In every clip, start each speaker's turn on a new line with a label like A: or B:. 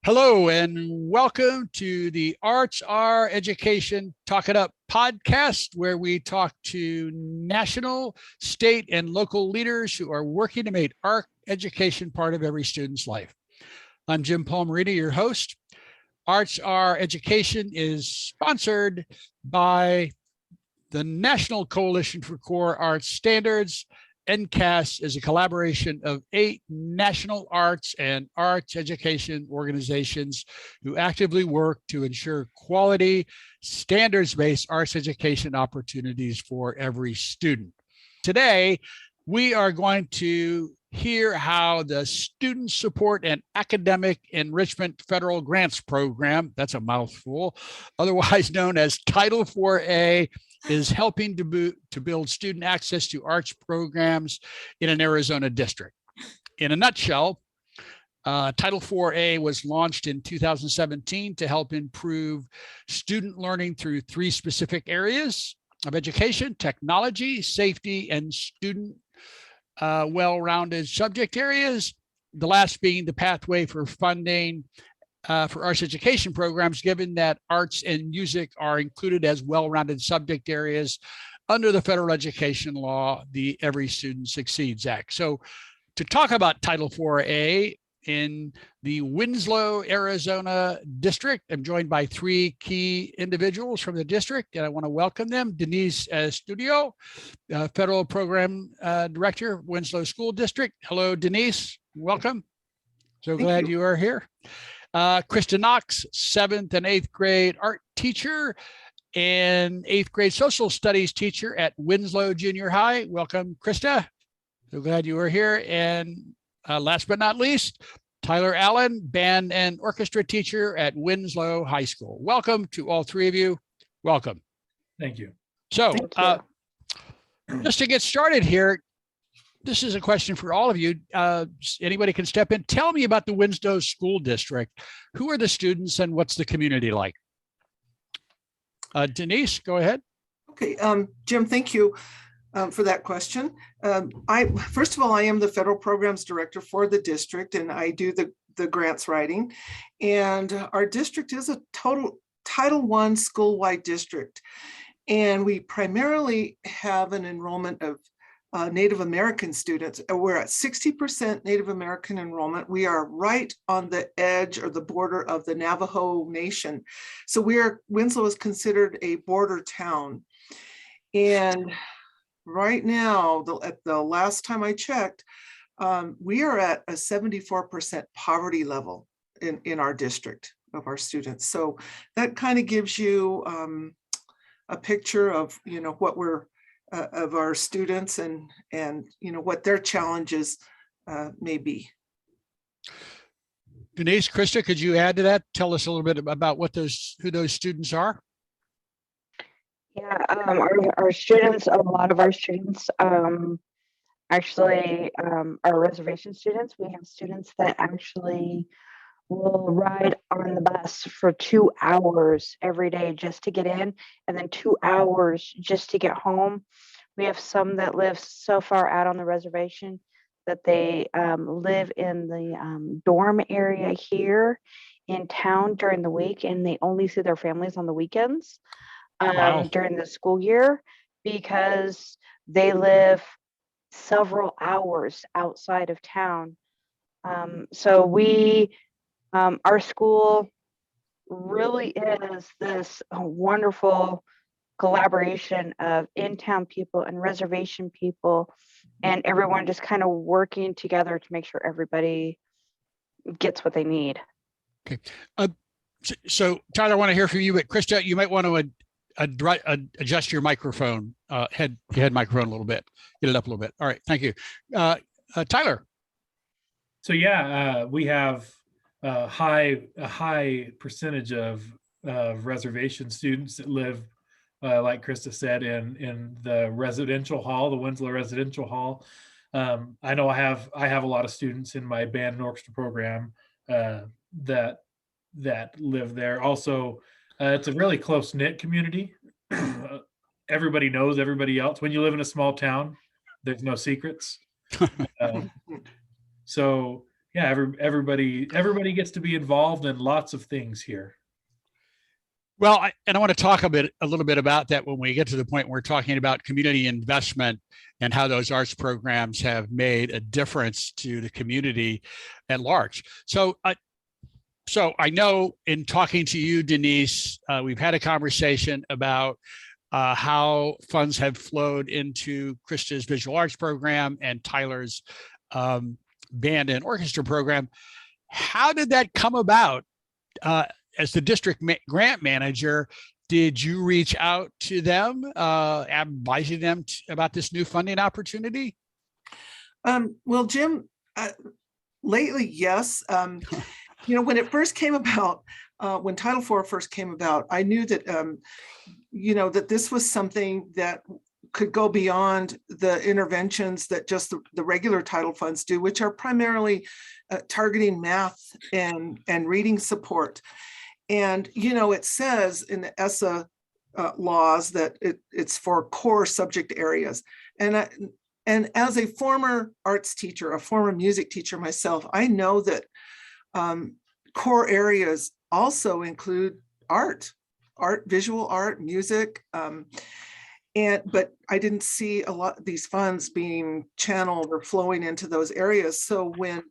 A: Hello and welcome to the Arts Are Education Talk It Up podcast, where we talk to national, state, and local leaders who are working to make art education part of every student's life. I'm Jim Palmarini, your host. Arts Are Education is sponsored by the National Coalition for Core Arts Standards. NCAS is a collaboration of 8 national arts and arts education organizations who actively work to ensure quality, standards-based arts education opportunities for every student. Today, we are going to hear how the Student Support and Academic Enrichment Federal Grants Program, that's a mouthful, otherwise known as Title IV-A, is helping to build student access to arts programs in an Arizona district. In a nutshell, Title IV-A was launched in 2017 to help improve student learning through 3 specific areas of education: technology, safety, and student well-rounded subject areas. The last being the pathway for funding for arts education programs, given that arts and music are included as well-rounded subject areas under the federal education law, the Every Student Succeeds Act. So to talk about Title IV-A in the Winslow, Arizona district, I'm joined by 3 key individuals from the district, and I want to welcome them. Denise Estudillo, Federal Program Director, Winslow School District. Hello, Denise. Welcome. So glad you are here. Christa Knox, 7th and 8th grade art teacher and 8th grade social studies teacher at Winslow Junior High. Welcome, Christa. So glad you are here. And last but not least, Tyler Allen, band and orchestra teacher at Winslow High School. Welcome to all 3 of you. Welcome.
B: Thank you.
A: So just to get started here, this is a question for all of you. Anybody can step in. Tell me about the Winslow School District. Who are the students and what's the community like? Denise, go ahead.
C: Okay, Jim, thank you for that question. First of all, I am the Federal Programs Director for the district, and I do the grants writing. And our district is a total Title I school-wide district. And we primarily have an enrollment of Native American students. We're at 60% Native American enrollment. We are right on the edge or the border of the Navajo Nation. So Winslow is considered a border town. And right now, at the last time I checked, we are at a 74% poverty level in our district of our students. So that kind of gives you a picture of, what we're of our students and what their challenges may be.
A: Denise, Christa, could you add to that? Tell us a little bit about who those students are.
D: Yeah, our students, a lot of our students actually are reservation students. We have students that actually will ride on the bus for 2 hours every day just to get in, and then 2 hours just to get home. We have some that live so far out on the reservation that they live in the dorm area here in town during the week, and they only see their families on the weekends during the school year, because they live several hours outside of town. So our school really is this wonderful collaboration of in-town people and reservation people, and everyone just kind of working together to make sure everybody gets what they need.
A: Okay. So Tyler, I want to hear from you, but Christa, you might want to adjust your microphone, head microphone a little bit, get it up a little bit. All right, thank you. Tyler.
B: So yeah, we have a high percentage of reservation students that live, like Christa said, in the residential hall, the Winslow Residential Hall. I know I have a lot of students in my band and orchestra program that live there. Also, it's a really close-knit community. Everybody knows everybody else. When you live in a small town, there's no secrets. So yeah, everybody gets to be involved in lots of things here.
A: Well, I want to talk a little bit about that when we get to the point where we're talking about community investment and how those arts programs have made a difference to the community at large. So I know in talking to you, Denise, we've had a conversation about how funds have flowed into Christa's visual arts program and Tyler's band and orchestra program. How did that come about? As the district grant manager, did you reach out to them, advising them about this new funding opportunity?
C: Well, Jim, lately, yes. When it first came about, when Title IV first came about, I knew that, that this was something that could go beyond the interventions that just the regular title funds do, which are primarily targeting math and reading support. And, it says in the ESSA laws that it's for core subject areas. And as a former arts teacher, a former music teacher myself, I know that core areas also include art, visual art, music. But I didn't see a lot of these funds being channeled or flowing into those areas. So when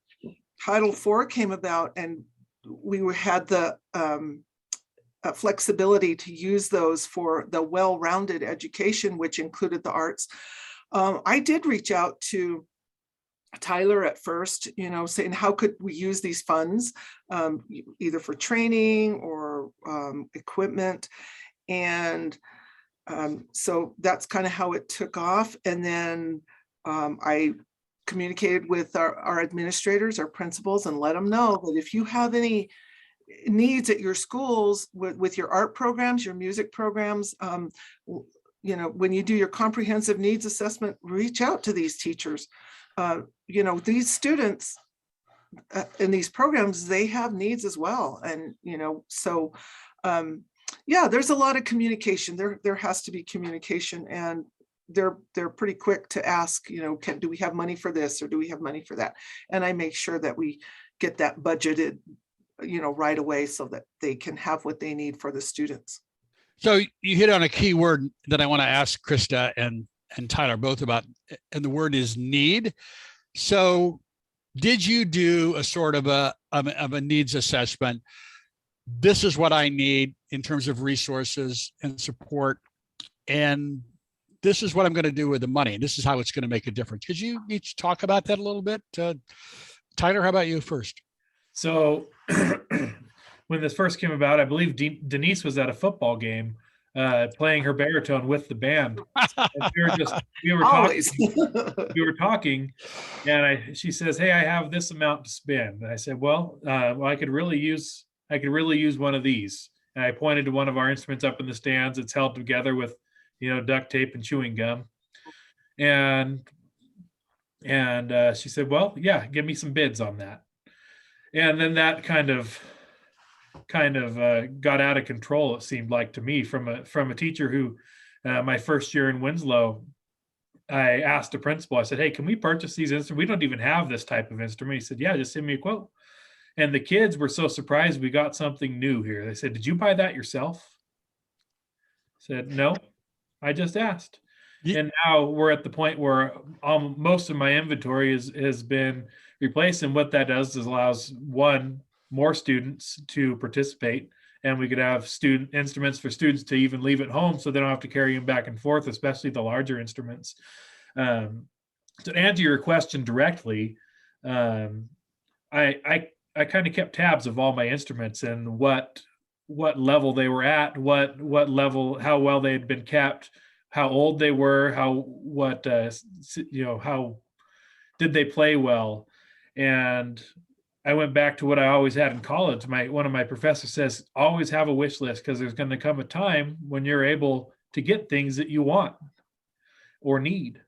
C: Title IV came about and we had the flexibility to use those for the well-rounded education, which included the arts, I did reach out to Tyler at first, saying how could we use these funds, either for training or equipment. And so that's kind of how it took off. And then I communicated with our administrators, our principals, and let them know that if you have any needs at your schools with your art programs, your music programs, when you do your comprehensive needs assessment, reach out to these teachers. These students in these programs, they have needs as well. And, so there's a lot of communication. There has to be communication, and they're pretty quick to ask, do we have money for this or do we have money for that? And I make sure that we get that budgeted, right away so that they can have what they need for the students.
A: So you hit on a key word that I want to ask Christa and Tyler both about, and the word is need. So did you do a sort of a needs assessment? This is what I need in terms of resources and support, and this is what I'm going to do with the money. This is how it's going to make a difference. Could you each talk about that a little bit? Tyler, how about you first?
B: So when this first came about, I believe Denise was at a football game playing her baritone with the band. And we were talking, and she says, "Hey, I have this amount to spend." And I said, well, I could really use one of these. And I pointed to one of our instruments up in the stands. It's held together with, duct tape and chewing gum. And she said, well, yeah, give me some bids on that. And then that kind of got out of control, it seemed like to me, from a teacher who, my first year in Winslow, I asked the principal, I said, hey, can we purchase these instruments? We don't even have this type of instrument. He said, yeah, just send me a quote. And the kids were so surprised we got something new here. They said, did you buy that yourself? I said, no, I just asked. Yeah. And now we're at the point where most of my inventory has been replaced. And what that does is allows more students to participate, and we could have instruments for students to even leave at home so they don't have to carry them back and forth, especially the larger instruments. To answer your question directly, I kind of kept tabs of all my instruments and what level they were at, what level, how well they had been kept, how old they were, how did they play well. And I went back to what I always had in college. One of my professors says, always have a wish list, because there's going to come a time when you're able to get things that you want or need.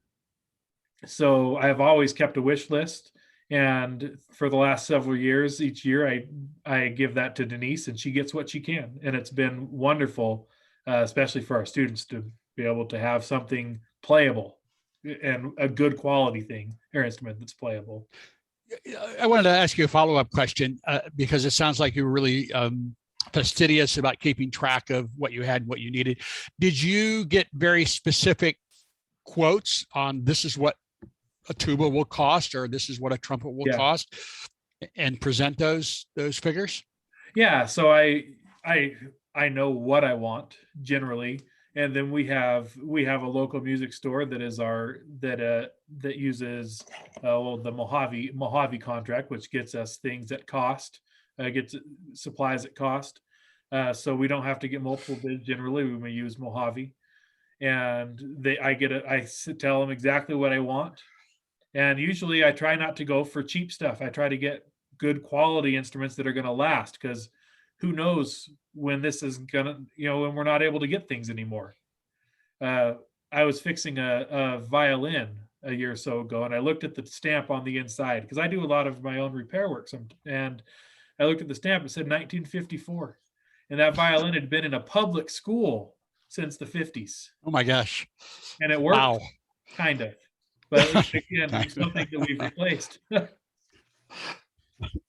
B: So I've always kept a wish list. And for the last several years, each year I give that to Denise, and she gets what she can. And it's been wonderful, especially for our students, to be able to have something playable and a good quality thing or instrument that's playable.
A: I wanted to ask you a follow-up question because it sounds like you were really fastidious about keeping track of what you had and what you needed. Did you get very specific quotes on this is what a tuba will cost, or this is what a trumpet will cost, and present those figures?
B: Yeah. So I know what I want generally, and then we have a local music store that is that uses the Mojave contract, which gets us things at cost, gets supplies at cost. So we don't have to get multiple bids generally when we use Mojave, and I tell them exactly what I want, and usually I try not to go for cheap stuff. I try to get good quality instruments that are going to last, because who knows when this is gonna, when we're not able to get things anymore. I was fixing a violin a year or so ago, and I looked at the stamp on the inside because I do a lot of my own repair work. And I looked at the stamp, it said 1954. And that violin had been in a public school since the 50s.
A: Oh my gosh.
B: And it worked,
A: wow.
B: Kind of. But again, it's something that we've replaced.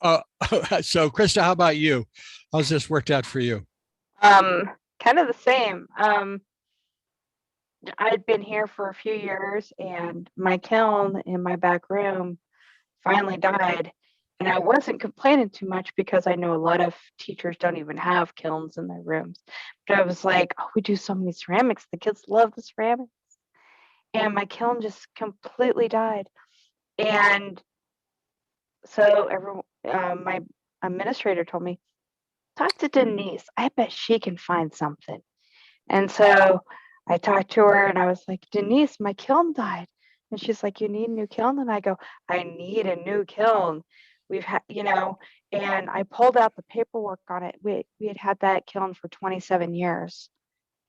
A: So Christa, how about you? How's this worked out for you?
D: Kind of the same. I'd been here for a few years, and my kiln in my back room finally died. And I wasn't complaining too much because I know a lot of teachers don't even have kilns in their rooms. But I was like, oh, we do so many ceramics. The kids love the ceramics. And my kiln just completely died. And so my administrator told me, talk to Denise. I bet she can find something. And so I talked to her and I was like, Denise, my kiln died. And she's like, you need a new kiln? And I go, I need a new kiln. We've had, and I pulled out the paperwork on it. We had that kiln for 27 years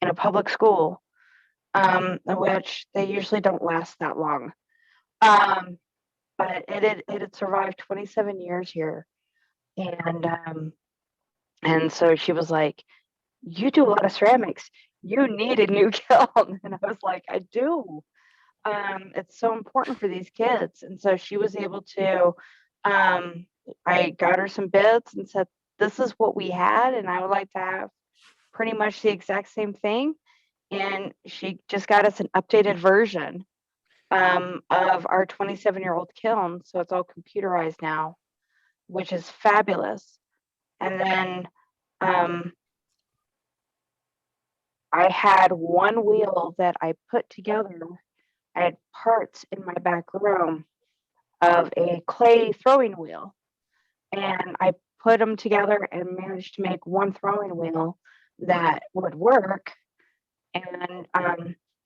D: in a public school, which they usually don't last that long. But it had survived 27 years here. And so she was like, you do a lot of ceramics. You need a new kiln. And I was like, I do. It's so important for these kids. And so she was able to, I got her some bids and said, this is what we had, and I would like to have pretty much the exact same thing. And she just got us an updated version of our 27-year-old kiln. So it's all computerized now, which is fabulous. And then I had one wheel that I put together. I had parts in my back room of a clay throwing wheel, and I put them together and managed to make one throwing wheel that would work. And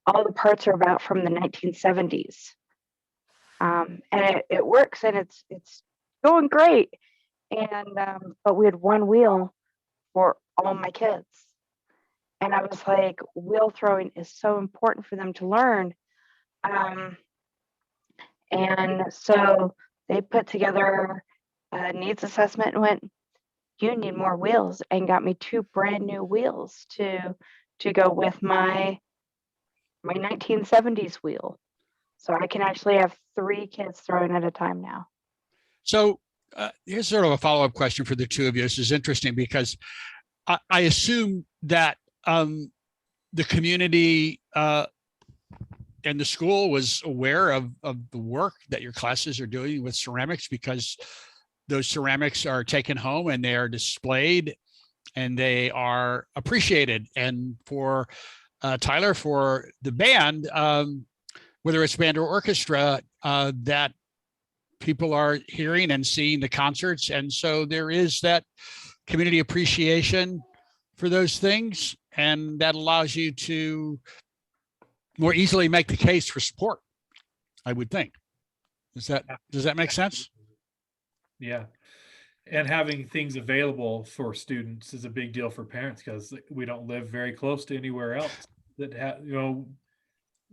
D: all the parts are about from the 1970s, and it works, and it's going great. And but we had one wheel for all my kids, and I was like, wheel throwing is so important for them to learn. And so they put together a needs assessment and went, you need more wheels, and got me 2 brand new wheels to go with my 1970s wheel. So I can actually have 3 kids throwing at a time now.
A: So here's sort of a follow-up question for the two of you. This is interesting because I assume that the community and the school was aware of the work that your classes are doing with ceramics, because those ceramics are taken home and they are displayed and they are appreciated. And for Tyler, for the band, whether it's band or orchestra, that people are hearing and seeing the concerts. And so there is that community appreciation for those things. And that allows you to more easily make the case for support, I would think. Does that make sense?
B: Yeah. And having things available for students is a big deal for parents, because we don't live very close to anywhere else that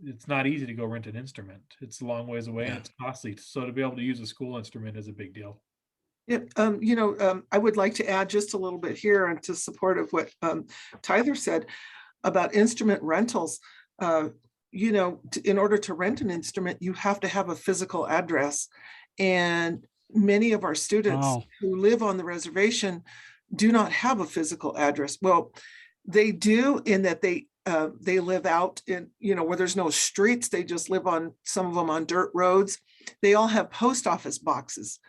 B: it's not easy to go rent an instrument. It's a long ways away, and it's costly. So to be able to use a school instrument is a big deal.
C: Yeah, I would like to add just a little bit here and to support of what Tyler said about instrument rentals. In order to rent an instrument, you have to have a physical address. And many of our students
A: Oh.
C: who live on the reservation do not have a physical address. Well, they do, in that they live out in, where there's no streets. They just live on, some of them on dirt roads. They all have post office boxes.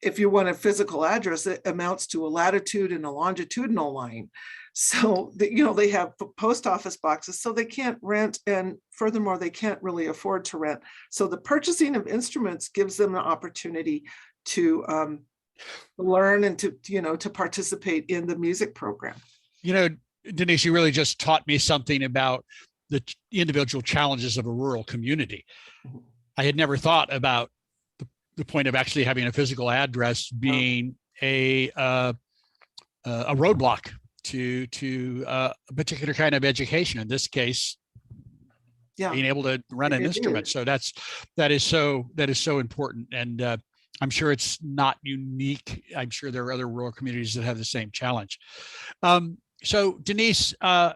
C: If you want a physical address, it amounts to a latitude and a longitudinal line. So they have post office boxes, so they can't rent, and furthermore, they can't really afford to rent. So the purchasing of instruments gives them the opportunity to learn and to participate in the music program.
A: Denise, you really just taught me something about the individual challenges of a rural community. I had never thought about the point of actually having a physical address being a roadblock to a particular kind of education. In this case, being able to run an instrument. So that is so important. And I'm sure it's not unique. I'm sure there are other rural communities that have the same challenge. So Denise, I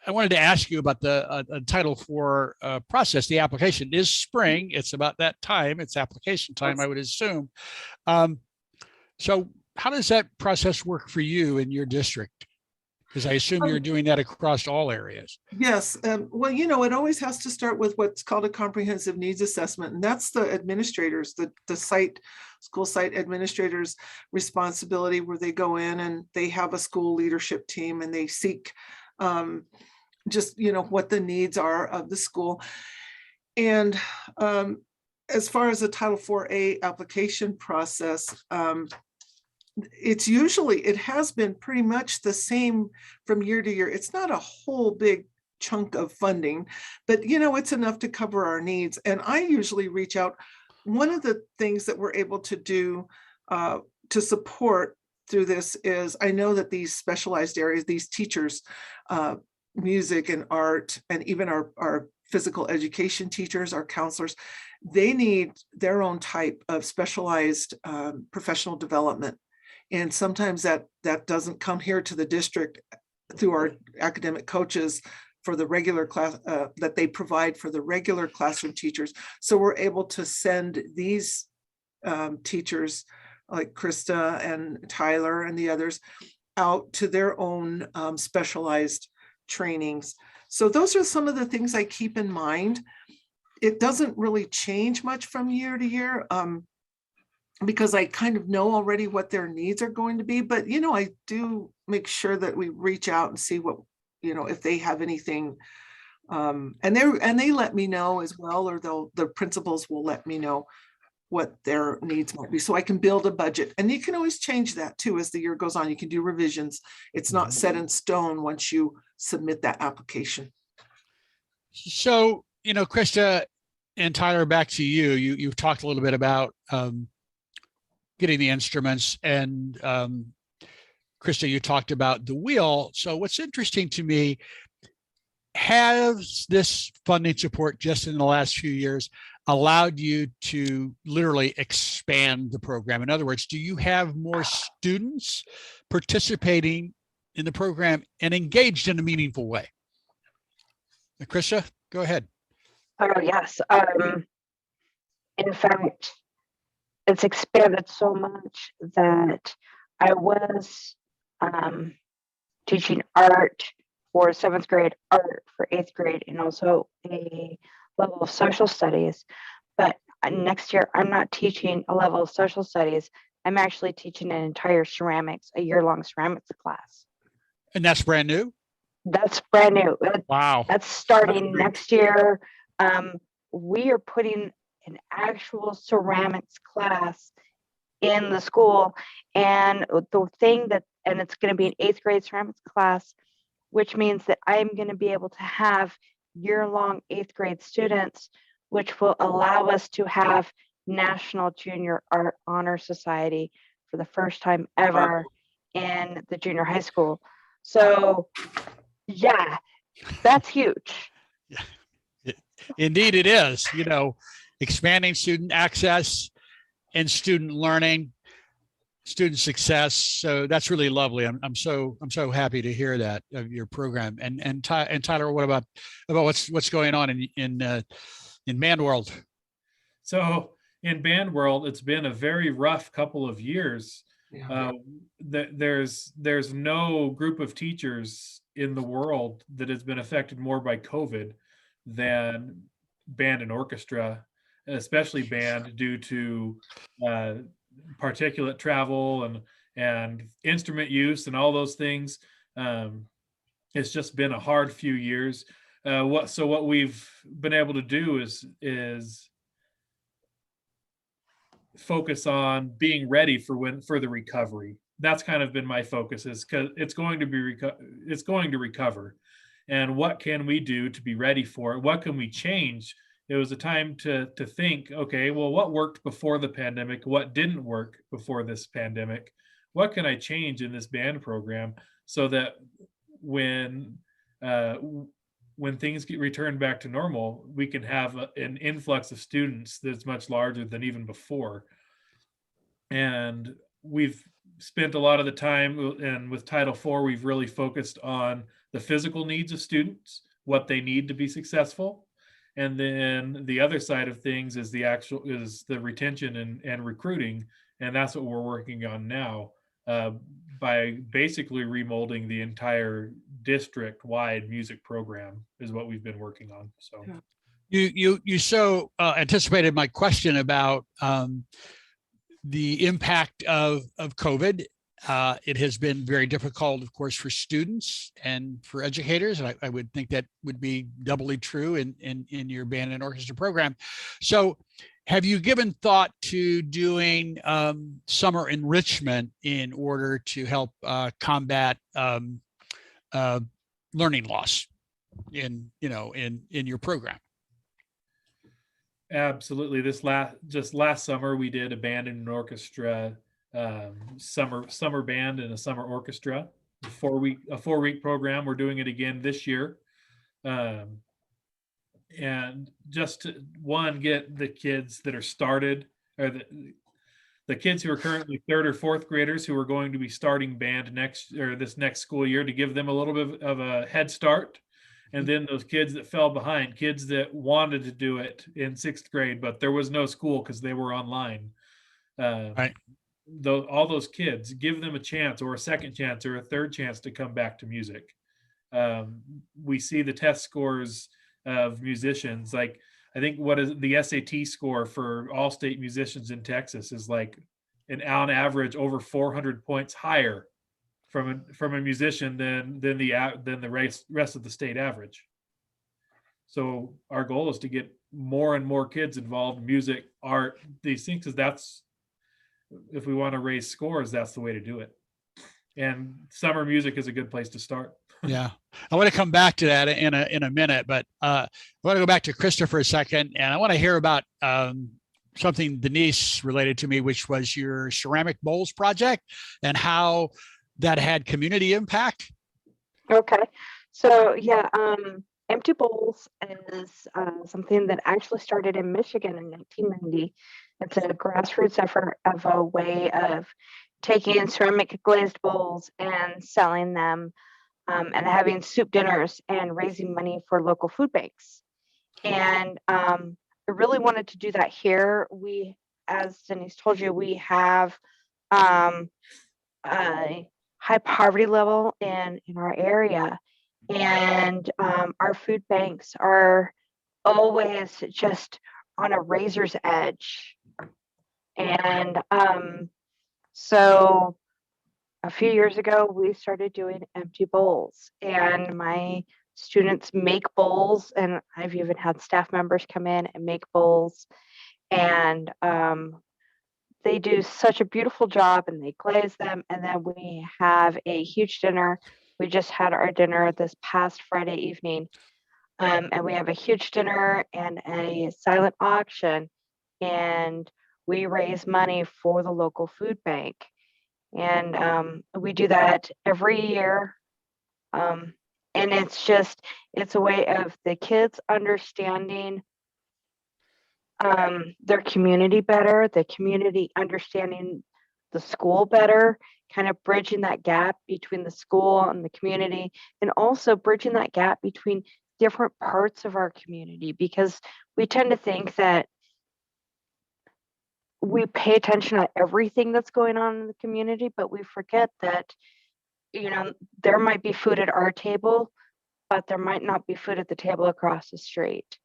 A: wanted to ask you about the Title IV process. The application is spring. It's about that time. It's application time, I would assume. So how does that process work for you in your district? Because I assume you're doing that across all areas.
C: Yes. Well, it always has to start with what's called a comprehensive needs assessment. And that's the administrators, the school site administrators' responsibility, where they go in and they have a school leadership team and they seek just what the needs are of the school. And as far as the Title IV-A application process, it has been pretty much the same from year to year. It's not a whole big chunk of funding, but it's enough to cover our needs. And I usually reach out. One of the things that we're able to do to support through this is, I know that these specialized areas, these teachers, music and art, and even our physical education teachers, our counselors, they need their own type of specialized professional development. And sometimes that doesn't come here to the district through our academic coaches for the regular class that they provide for the regular classroom teachers. So we're able to send these teachers like Christa and Tyler and the others out to their own specialized trainings. So those are some of the things I keep in mind. It doesn't really change much from year to year. Because I kind of know already what their needs are going to be, but I do make sure that we reach out and see what, if they have anything, and they let me know as well, or the principals will let me know what their needs might be, so I can build a budget. And you can always change that too as the year goes on. You can do revisions. It's not set in stone once you submit that application.
A: So, Christa and Tyler, back to you. You've talked a little bit about getting the instruments, and Christa, you talked about the wheel. So what's interesting to me, has this funding support just in the last few years allowed you to literally expand the program? In other words, do you have more students participating in the program and engaged in a meaningful way? Christa, go ahead.
D: Oh, yes. In fact, it's expanded so much that I was teaching art for 7th grade, art for 8th grade, and also a level of social studies. But next year, I'm not teaching a level of social studies. I'm actually teaching an entire ceramics, a year-long ceramics class.
A: And that's brand new?
D: That's brand new.
A: Wow.
D: That's starting next year. We are putting an actual ceramics class in the school, and the thing and it's going to be an 8th grade ceramics class, which means that I'm going to be able to have year-long 8th grade students, which will allow us to have National Junior Art Honor Society for the first time ever in the junior high school. So yeah, that's huge.
A: Yeah. Indeed it is. Expanding student access and student learning, student success. So that's really lovely. I'm so happy to hear that of your program. And Tyler, what about what's going on in band world?
B: So in band world, it's been a very rough couple of years.
C: Yeah.
B: There's no group of teachers in the world that has been affected more by COVID than band and orchestra, especially band, due to particulate travel and instrument use and all those things. It's just been a hard few years. What we've been able to do is focus on being ready for the recovery. That's kind of been my focus, is because it's going to recover, and what can we do to be ready for it? What can we change? It was a time to think, okay, well, what worked before the pandemic? What didn't work before this pandemic? What can I change in this band program so that when things get returned back to normal, we can have an influx of students that's much larger than even before. And we've spent a lot of the time, and with Title IV, we've really focused on the physical needs of students, what they need to be successful. And then the other side of things is the retention and recruiting. And that's what we're working on now, by basically remolding the entire district-wide music program is what we've been working on. So
A: you so anticipated my question about the impact of COVID. It has been very difficult, of course, for students and for educators. And I would think that would be doubly true in your band and orchestra program. So have you given thought to doing summer enrichment in order to help combat learning loss in your program?
B: Absolutely. Just last summer, we did a band and an orchestra summer band and a summer orchestra, a 4-week program. We're doing it again this year. And just to get the kids that are started, or the kids who are currently 3rd or 4th graders who are going to be starting band this next school year, to give them a little bit of a head start. And then those kids that fell behind, kids that wanted to do it in 6th grade, but there was no school because they were online.
A: Right.
B: All those kids, give them a chance, or a second chance, or a third chance to come back to music. We see the test scores of musicians. Like, I think what is the SAT score for all state musicians in Texas is like on average over 400 points higher from a musician than the rest of the state average. So our goal is to get more and more kids involved in music, art, these things, because that's, if we want to raise scores, that's the way to do it. And summer music is a good place to start.
A: Yeah, I want to come back to that in a minute, but I want to go back to Christa for a second, and I want to hear about something Denise related to me, which was your ceramic bowls project and how that had community impact.
D: Okay, so yeah, empty bowls is something that actually started in Michigan in 1990. It's a grassroots effort of a way of taking ceramic glazed bowls and selling them, and having soup dinners and raising money for local food banks. And I really wanted to do that here. We, as Denise told you, we have a high poverty level in our area, and our food banks are always just on a razor's edge. And so a few years ago, we started doing empty bowls, and my students make bowls, and I've even had staff members come in and make bowls, and they do such a beautiful job, and they glaze them, and then we have a huge dinner. We just had our dinner this past Friday evening, and we have a huge dinner and a silent auction, and we raise money for the local food bank. And we do that every year. And it's a way of the kids understanding their community better, the community understanding the school better, kind of bridging that gap between the school and the community, and also bridging that gap between different parts of our community, because we tend to think that we pay attention to everything that's going on in the community, but we forget that, there might be food at our table, but there might not be food at the table across the street.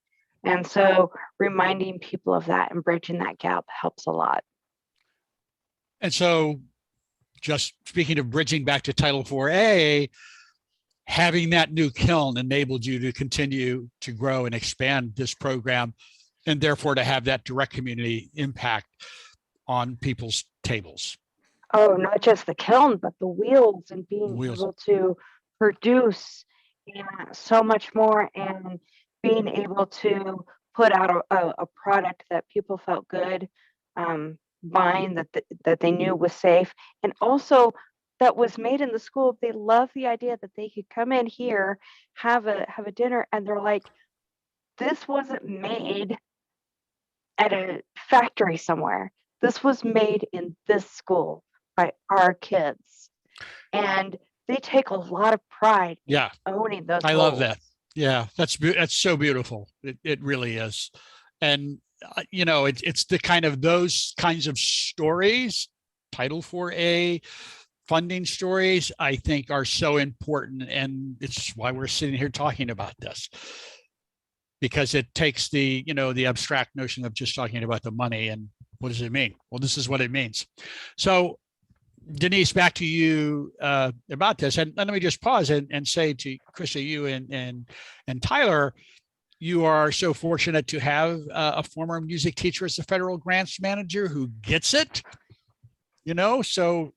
D: And so reminding people of that and bridging that gap helps a lot.
A: And so just speaking of bridging back to Title IV-A, having that new kiln enabled you to continue to grow and expand this program, and therefore to have that direct community impact on people's tables.
D: Oh, not just the kiln, but the wheels and being able to produce so much more, and being able to put out a product that people felt good buying, that they knew was safe, and also that was made in the school. They love the idea that they could come in here, have a dinner, and they're like, this wasn't made at a factory somewhere. This was made in this school by our kids. And they take a lot of pride in owning those
A: I
D: goals.
A: love that. Yeah, that's so beautiful. It really is. And it's the kind of those kinds of stories, Title IV-A funding stories, I think are so important. And it's why we're sitting here talking about this, because it takes the abstract notion of just talking about the money and what does it mean? Well, this is what it means. So Denise, back to you about this. And let me just pause and say to Christa, you and Tyler, you are so fortunate to have a former music teacher as a federal grants manager who gets it, so,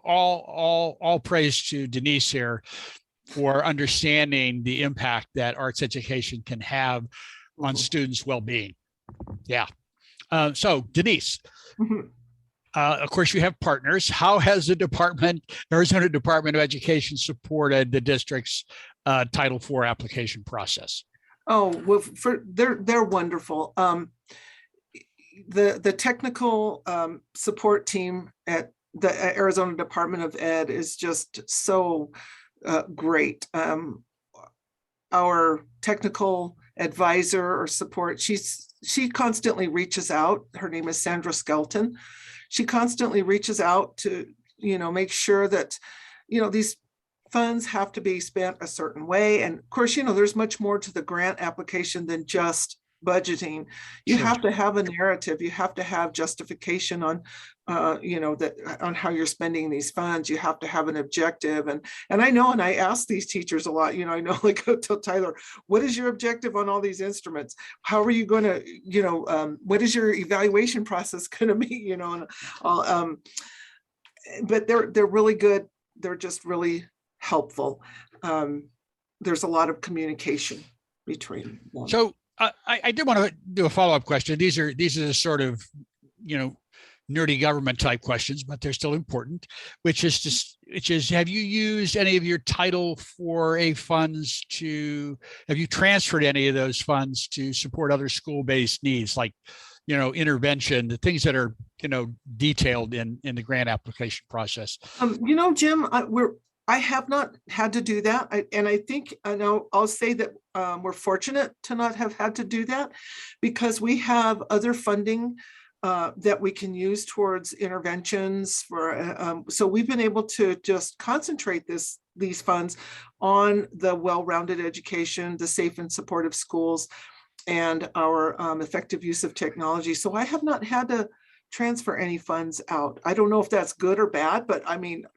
A: all praise to Denise here for understanding the impact that arts education can have on students' well-being. Yeah. So Denise, of course, you have partners. How has the Arizona Department of Education supported the district's Title IV application process?
C: Oh, well, they're wonderful. The technical support team at the Arizona Department of Ed is just so great. Our technical advisor or support, she constantly reaches out. Her name is Sandra Skelton. She constantly reaches out to, make sure that, these funds have to be spent a certain way. And of course, there's much more to the grant application than just budgeting. You have to have a narrative. You have to have justification on, on how you're spending these funds. You have to have an objective. And I know, and I ask these teachers a lot, I know, like, go tell Tyler, what is your objective on all these instruments? How are you going to, what is your evaluation process going to be, but they're really good. They're just really helpful. There's a lot of communication between them.
A: So I did want to do a follow-up question. These are the sort of, nerdy government type questions, but they're still important, which is, have you used any of your Title IV-A funds have you transferred any of those funds to support other school-based needs, like, intervention, the things that are, detailed in the grant application process?
C: Jim, I have not had to do that. And I think, I'll say that we're fortunate to not have had to do that, because we have other funding that we can use towards interventions so we've been able to just concentrate these funds on the well-rounded education, the safe and supportive schools, and our effective use of technology. So I have not had to transfer any funds out. I don't know if that's good or bad, but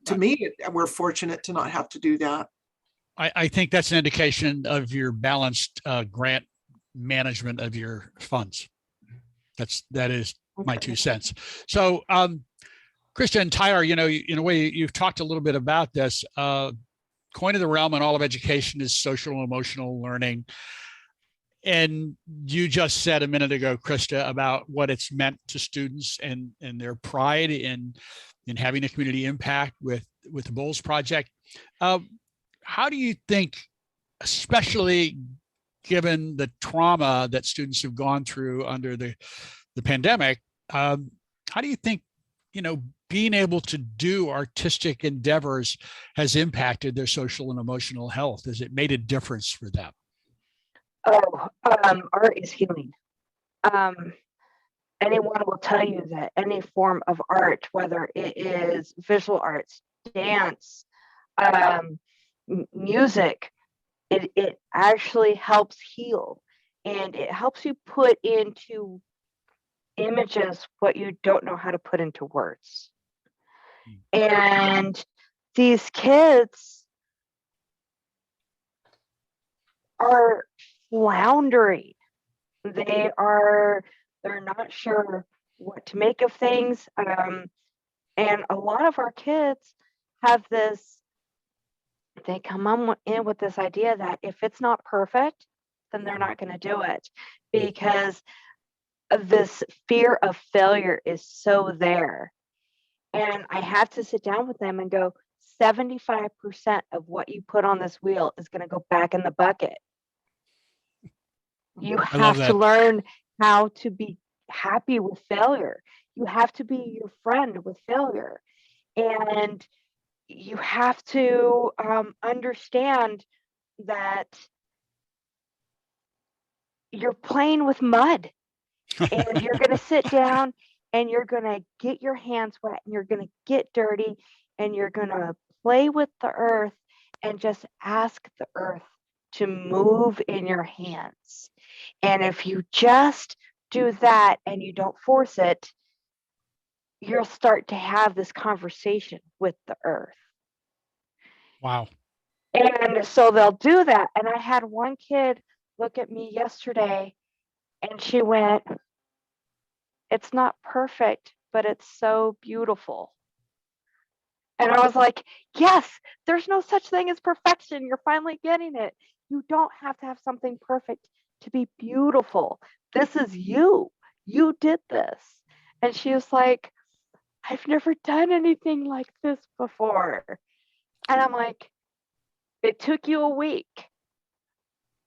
C: to me, we're fortunate to not have to do that.
A: I think that's an indication of your balanced grant management of your funds. That is my 2 cents. So Christa and Tyler, in a way, you've talked a little bit about this. Coin of the realm in all of education is social and emotional learning. And you just said a minute ago, Christa, about what it's meant to students and their pride in having a community impact with the Bowles Project. How do you think, especially given the trauma that students have gone through under the pandemic, how do you think, being able to do artistic endeavors has impacted their social and emotional health? Has it made a difference for them?
D: Art is healing. anyone will tell you that any form of art, whether it is visual arts, dance, music, it actually helps heal, and it helps you put into images what you don't know how to put into words. And these kids are floundering. They're not sure what to make of things. And a lot of our kids have this, they come in with this idea that if it's not perfect, then they're not going to do it, because this fear of failure is so there. And I have to sit down with them and go, 75% of what you put on this wheel is going to go back in the bucket. You have to learn how to be happy with failure. You have to be your friend with failure. And you have to understand that you're playing with mud, and you're going to sit down and you're going to get your hands wet and you're going to get dirty and you're going to play with the earth and just ask the earth to move in your hands. And if you just do that and you don't force it, you'll start to have this conversation with the earth.
A: Wow.
D: And so they'll do that. And I had one kid look at me yesterday and she went, "It's not perfect, but it's so beautiful." And I was like, yes, there's no such thing as perfection. You're finally getting it. You don't have to have something perfect to be beautiful. This is you. You did this. And she was like, "I've never done anything like this before." And I'm like, it took you a week,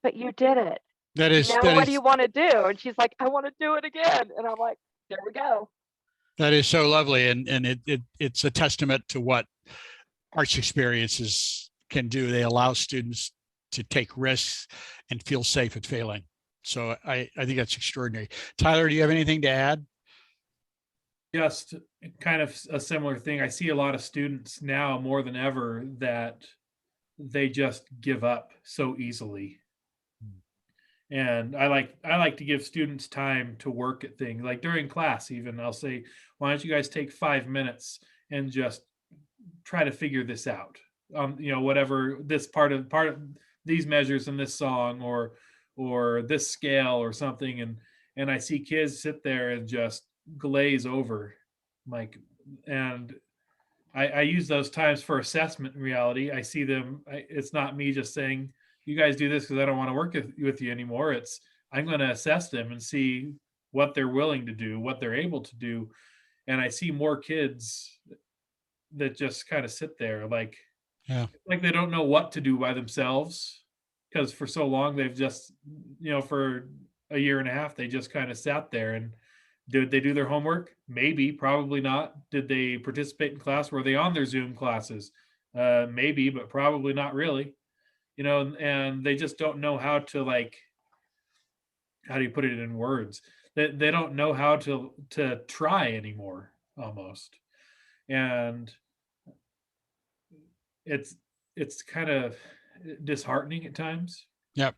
D: but you did it. What do you want to do? And she's like, "I want to do it again." And I'm like, there we go.
A: That is so lovely. And it's a testament to what arts experiences can do. They allow students to take risks and feel safe at failing. So I think that's extraordinary. Tyler, do you have anything to add?
B: Just kind of a similar thing. I see a lot of students now more than ever that they just give up so easily. And I like to give students time to work at things. Like during class, even I'll say, "Why don't you guys take 5 minutes and just try to figure this out? Whatever this part of these measures in this song or this scale or something." And I see kids sit there and just glaze over, like, and I use those times for assessment. In reality, I see them. It's not me just saying, "You guys do this because I don't want to work with you anymore." It's, I'm going to assess them and see what they're willing to do, what they're able to do. And I see more kids that just kind of sit there like they don't know what to do by themselves, because for so long they've just, for a year and a half, they just kind of sat there. And did they do their homework? Maybe, probably not. Did they participate in class? Were they on their Zoom classes? Maybe, but probably not really. And they just don't know how to, how do you put it in words? They don't know how to try anymore, almost. And it's kind of disheartening at times.
A: Yep.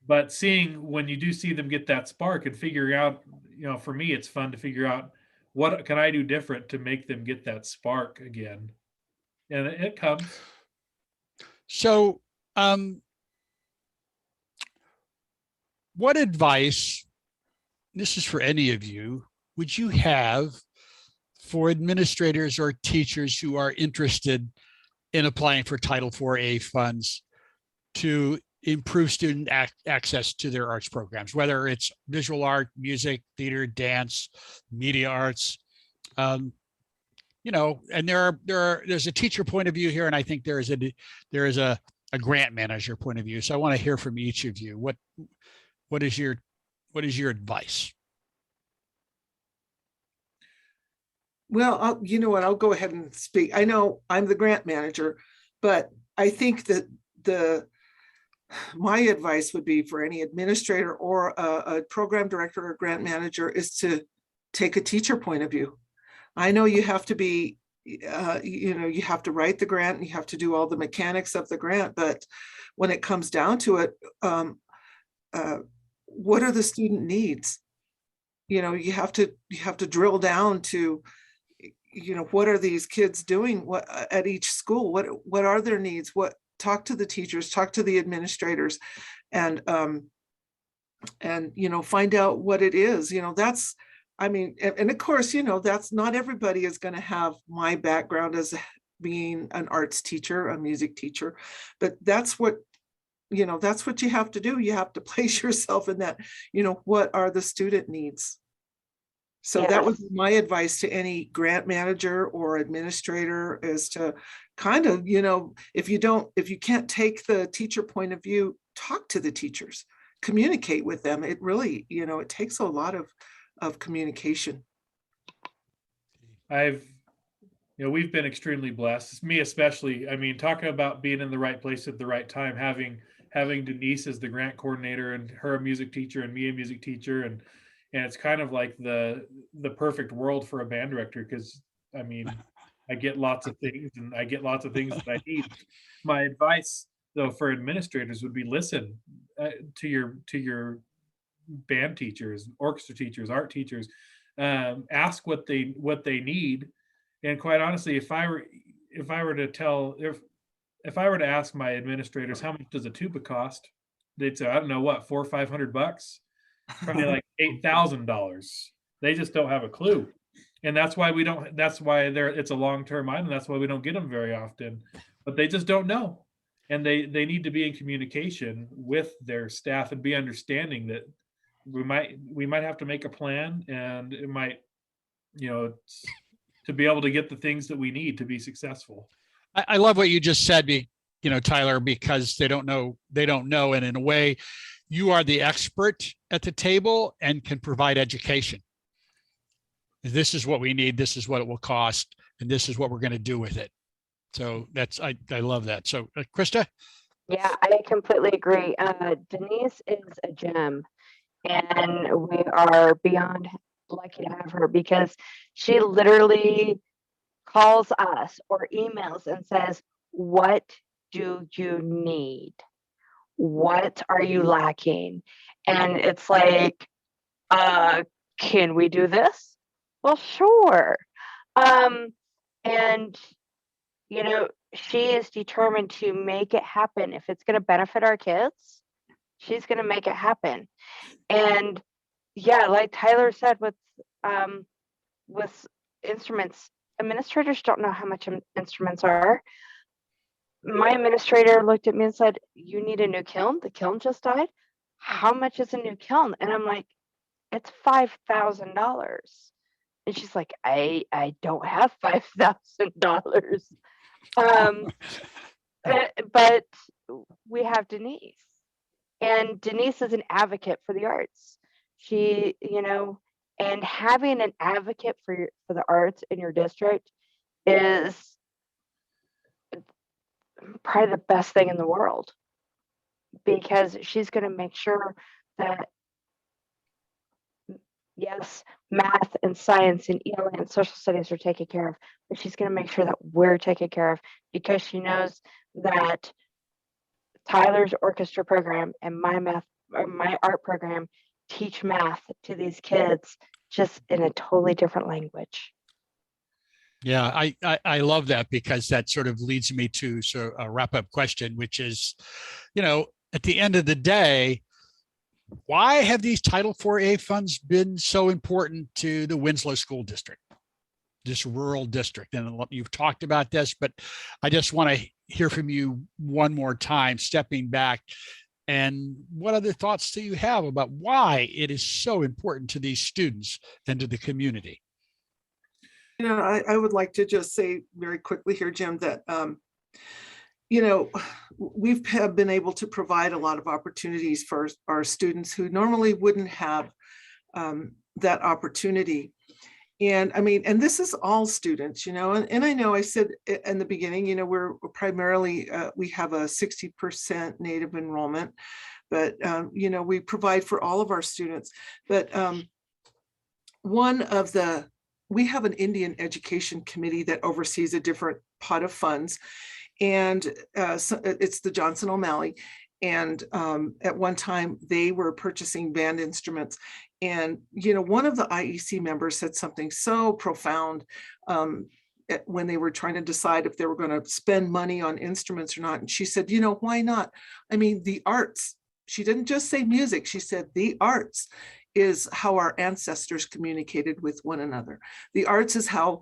B: But when you do see them get that spark and figuring out, for me, it's fun to figure out what can I do different to make them get that spark again. And it comes.
A: So, what advice, this is for any of you, would you have for administrators or teachers who are interested in applying for Title IV-A funds to improve student access to their arts programs, whether it's visual art, music, theater, dance, media arts? And there's a teacher point of view here, and I think there is a grant manager point of view. So I want to hear from each of you. What is your advice?
C: Well, you know what, I'll go ahead and speak. I know I'm the grant manager, but I think that my advice would be for any administrator or a program director or grant manager is to take a teacher point of view. I know you have to be, you have to write the grant and you have to do all the mechanics of the grant, but when it comes down to it, what are the student needs? You have to drill down to, what are these kids doing at each school? What are their needs? Talk to the teachers, talk to the administrators, and find out what it is. That's, and of course, that's not everybody is going to have my background as being an arts teacher, a music teacher, but that's what you have to do. You have to place yourself in that, what are the student needs? So that would be my advice to any grant manager or administrator, is to kind of, if you can't take the teacher point of view, talk to the teachers, communicate with them. It really, it takes a lot of communication.
B: We've been extremely blessed, me especially. Talking about being in the right place at the right time, having Denise as the grant coordinator and her a music teacher and me a music teacher, and it's kind of like the perfect world for a band director, because I get lots of things and I get lots of things that I need. My advice though for administrators would be listen to your band teachers, orchestra teachers, art teachers, ask what they need. And quite honestly, if I were to ask my administrators how much does a tuba cost, they'd say, I don't know, what, $400 or $500, probably like $8,000. They just don't have a clue. And that's why it's a long-term item. That's why we don't get them very often, but they just don't know. And they need to be in communication with their staff and be understanding that we might have to make a plan, and it might, to be able to get the things that we need to be successful.
A: I love what you just said, Tyler, because they don't know. And in a way, you are the expert at the table and can provide education. This is what we need. This is what it will cost. And this is what we're going to do with it. So I love that. So Christa?
D: Yeah, I completely agree. Denise is a gem, and we are beyond lucky to have her, because she literally calls us or emails and says, what do you need? What are you lacking? And it's like, can we do this? Well, sure. And she is determined to make it happen. If it's going to benefit our kids, she's going to make it happen. And yeah, like Tyler said, with instruments, administrators don't know how much instruments are. My administrator looked at me and said, you need a new kiln? The kiln just died. How much is a new kiln? And I'm like, it's $5,000. And she's like, I don't have $5,000. But we have Denise, and Denise is an advocate for the arts. She, and having an advocate for the arts in your district is probably the best thing in the world, because she's going to make sure that, yes, math and science and ELA and social studies are taken care of, but she's going to make sure that we're taken care of, because she knows that Tyler's orchestra program and my art program teach math to these kids, just in a totally different language.
A: Yeah, I love that, because that sort of leads me to a wrap-up question, which is, at the end of the day, why have these Title IV-A funds been so important to the Winslow School District, this rural district? And you've talked about this, but I just want to hear from you one more time, stepping back. And what other thoughts do you have about why it is so important to these students and to the community?
C: I would like to just say very quickly here, Jim, that we've been able to provide a lot of opportunities for our students who normally wouldn't have that opportunity. And I mean, and this is all students, you know, and I know I said in the beginning, you know, we're primarily, we have a 60% Native enrollment, but, you know, we provide for all of our students. But we have an Indian Education Committee that oversees a different pot of funds. And so it's the Johnson O'Malley. And at one time they were purchasing band instruments. And, you know, one of the IEC members said something so profound when they were trying to decide if they were going to spend money on instruments or not. And she said, you know, why not? I mean, the arts, she didn't just say music, she said the arts is how our ancestors communicated with one another. The arts is how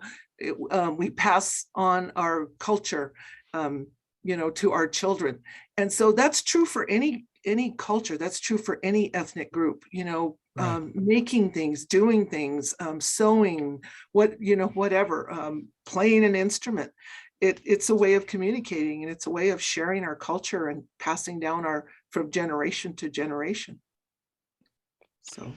C: we pass on our culture, you know, to our children. And so that's true for any culture. That's true for any ethnic group, you know, right. Making things, doing things, sewing, whatever, playing an instrument. It's a way of communicating, and it's a way of sharing our culture and passing down from generation to generation. So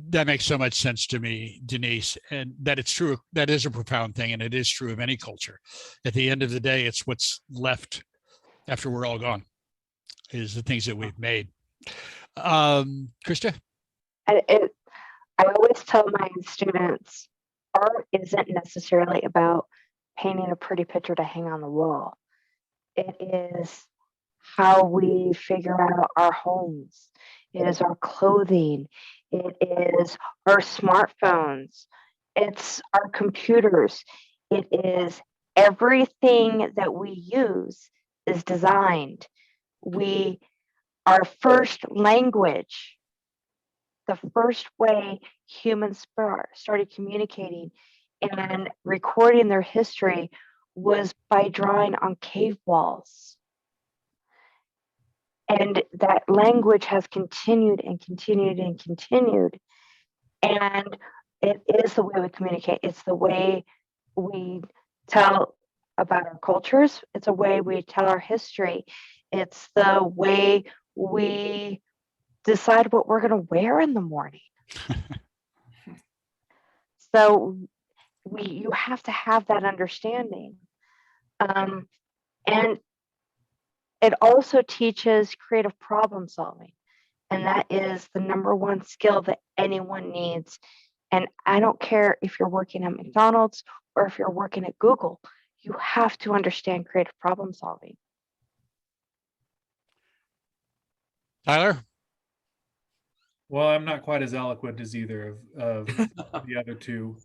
A: that makes so much sense to me, Denise, and that it's true. That is a profound thing, and it is true of any culture. At the end of the day, it's what's left after we're all gone is the things that we've made. Christa?
D: I always tell my students, art isn't necessarily about painting a pretty picture to hang on the wall. It is how we figure out our homes. It is our clothing. It is our smartphones. It's our computers. It is everything that we use is designed. Our first language, the first way humans started communicating and recording their history was by drawing on cave walls. And that language has continued and continued and continued. And it is the way we communicate. It's the way we tell about our cultures. It's a way we tell our history. It's the way we decide what we're going to wear in the morning. So you have to have that understanding. And it also teaches creative problem solving. And that is the number one skill that anyone needs. And I don't care if you're working at McDonald's or if you're working at Google, you have to understand creative problem solving.
A: Tyler?
B: Well, I'm not quite as eloquent as either of the other two,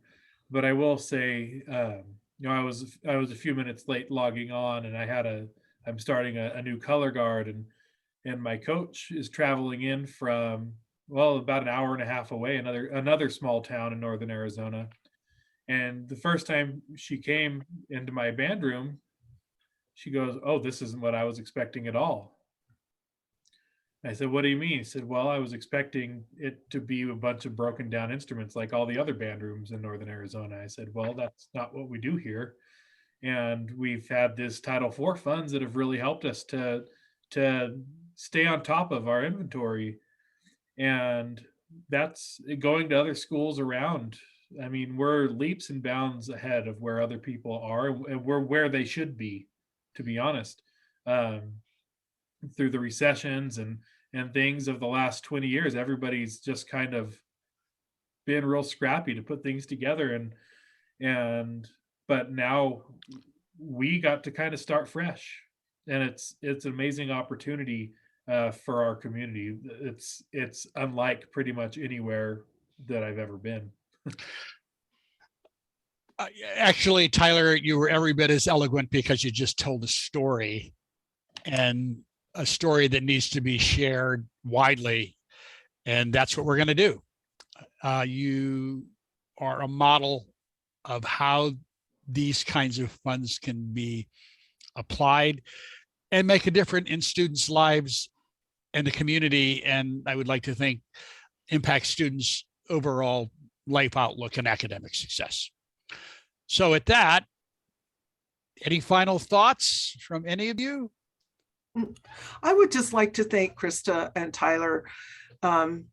B: but I will say, you know, I was a few minutes late logging on, and I'm starting a new color guard, and my coach is traveling in from, well, about an hour and a half away, another small town in northern Arizona. And the first time she came into my band room, she goes, "Oh, this isn't what I was expecting at all." I said, "What do you mean?" He said, "Well, I was expecting it to be a bunch of broken down instruments like all the other band rooms in northern Arizona." I said, "Well, that's not what we do here. And we've had this Title IV funds that have really helped us to stay on top of our inventory. And that's going to other schools around. I mean, we're leaps and bounds ahead of where other people are, and we're where they should be, to be honest. Through the recessions and things of the last 20 years, everybody's just kind of been real scrappy to put things together. But now we got to kind of start fresh, and it's an amazing opportunity for our community. It's unlike pretty much anywhere that I've ever been.
A: Actually, Tyler, you were every bit as eloquent because you just told a story, and a story that needs to be shared widely. And that's what we're going to do. You are a model of how these kinds of funds can be applied and make a difference in students' lives and the community. And I would like to think impact students' overall life outlook and academic success. So at that, any final thoughts from any of you?
C: I would just like to thank Christa and Tyler, and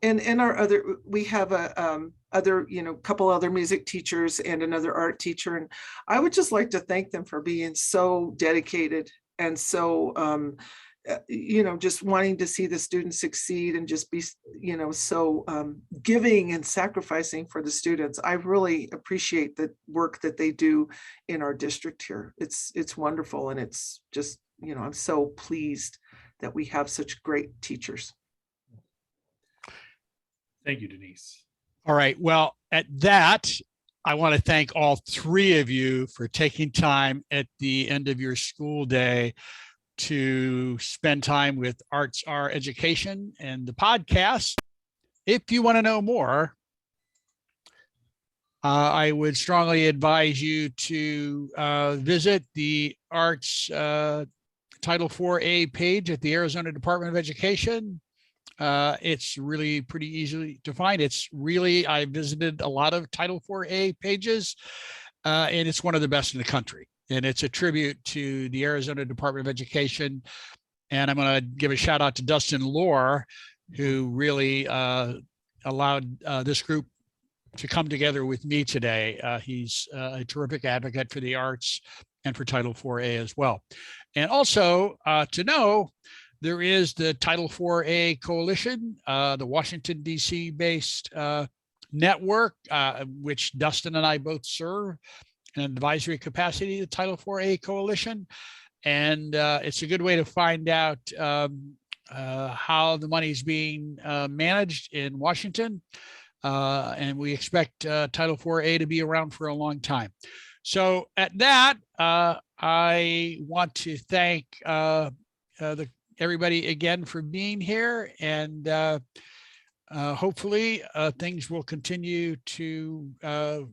C: our other. We have a other, couple other music teachers and another art teacher. And I would just like to thank them for being so dedicated and so, just wanting to see the students succeed and just be, so giving and sacrificing for the students. I really appreciate the work that they do in our district here. It's wonderful. And it's just, I'm so pleased that we have such great teachers.
B: Thank you, Denise.
A: All right. Well, at that, I want to thank all three of you for taking time at the end of your school day to spend time with Arts Are Education and the podcast. If you want to know more, I would strongly advise you to visit the Arts Title IV-A page at the Arizona Department of Education. It's really pretty easily to find. I visited a lot of Title IV-A pages, and it's one of the best in the country. And it's a tribute to the Arizona Department of Education. And I'm going to give a shout out to Dustin Lohr, who really allowed this group to come together with me today. He's a terrific advocate for the arts and for Title IV-A as well. And also to know, there is the Title IV-A Coalition, the Washington, D.C. based network, which Dustin and I both serve in an advisory capacity, the Title IV-A Coalition. And it's a good way to find out how the money is being managed in Washington. And we expect Title IV-A to be around for a long time. So at that, I want to thank everybody again for being here, and hopefully things will continue to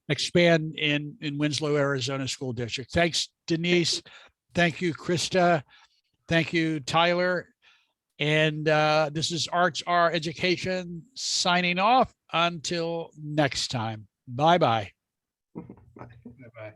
A: expand in Winslow, Arizona School District. Thanks, Denise. Thank you, Christa. Thank you, Tyler. And this is Arts Are Education signing off until next time. Bye-bye.
B: Bye-bye.